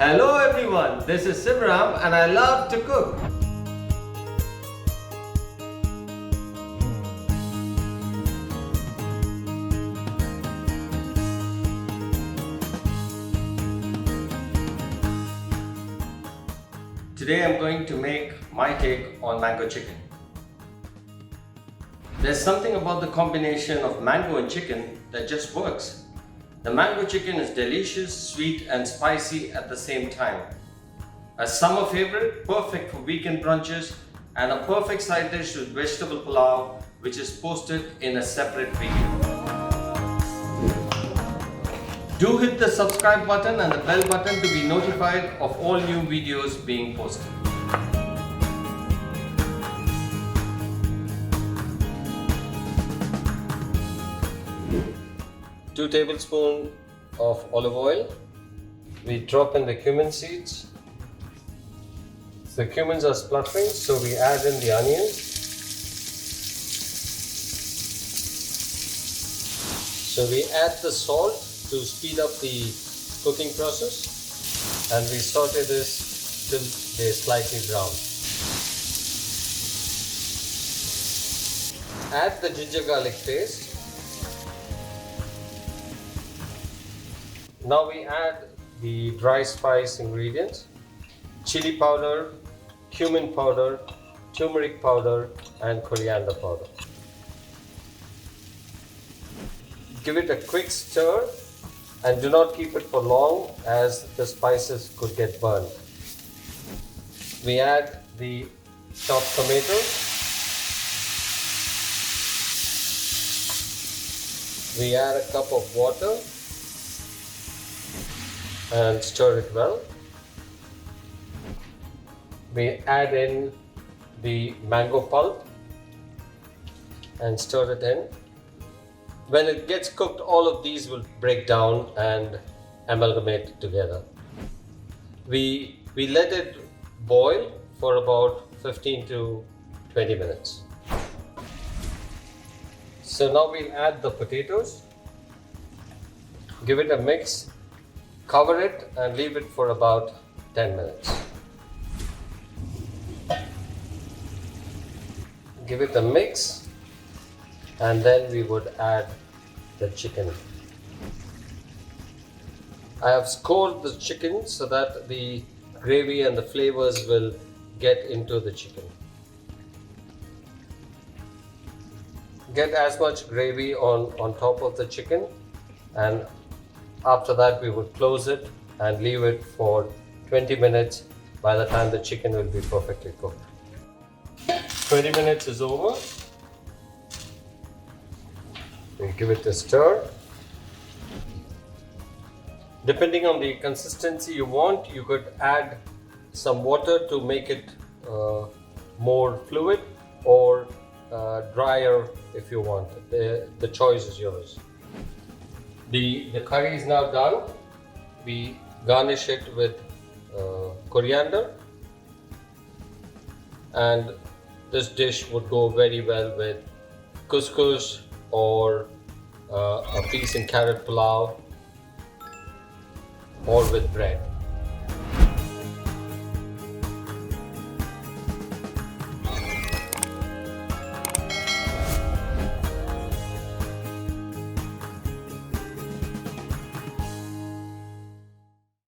Hello everyone, this is Sivaram and I love to cook. Today I'm going to make my take on mango chicken. There's something about the combination of mango and chicken that just works. The mango chicken is delicious, sweet and spicy at the same time. A summer favorite, perfect for weekend brunches, and a perfect side dish with vegetable pulao, which is posted in a separate video. Do hit the subscribe button and the bell button to be notified of all new videos being posted. 2 tablespoons of olive oil. We drop in the cumin seeds. The cumins are spluttering, so we add in the onions. So we add the salt to speed up the cooking process, and we saute this till they're slightly brown. Add the ginger garlic paste. Now we add the dry spice ingredients: chili powder, cumin powder, turmeric powder and coriander powder. Give it a quick stir and do not keep it for long, as the spices could get burned. We add the chopped tomatoes. We add a cup of water and stir it well. We add in the mango pulp and stir it in. When it gets cooked, all of these will break down and amalgamate together. We let it boil for about 15 to 20 minutes. So now we'll add the potatoes. Give it a mix. Cover it and leave it for about 10 minutes. Give it a mix, and then we would add the chicken. I have scored the chicken so that the gravy and the flavors will get into the chicken. Get as much gravy on top of the chicken, and after that we would close it and leave it for 20 minutes. By the time the chicken will be perfectly cooked. 20 minutes is over. We give it a stir. Depending on the consistency you want, you could add some water to make it more fluid, or drier if you want. The choice is yours. The curry is now done. We garnish it with coriander, and this dish would go very well with couscous or a peas and carrot pulao, or with bread.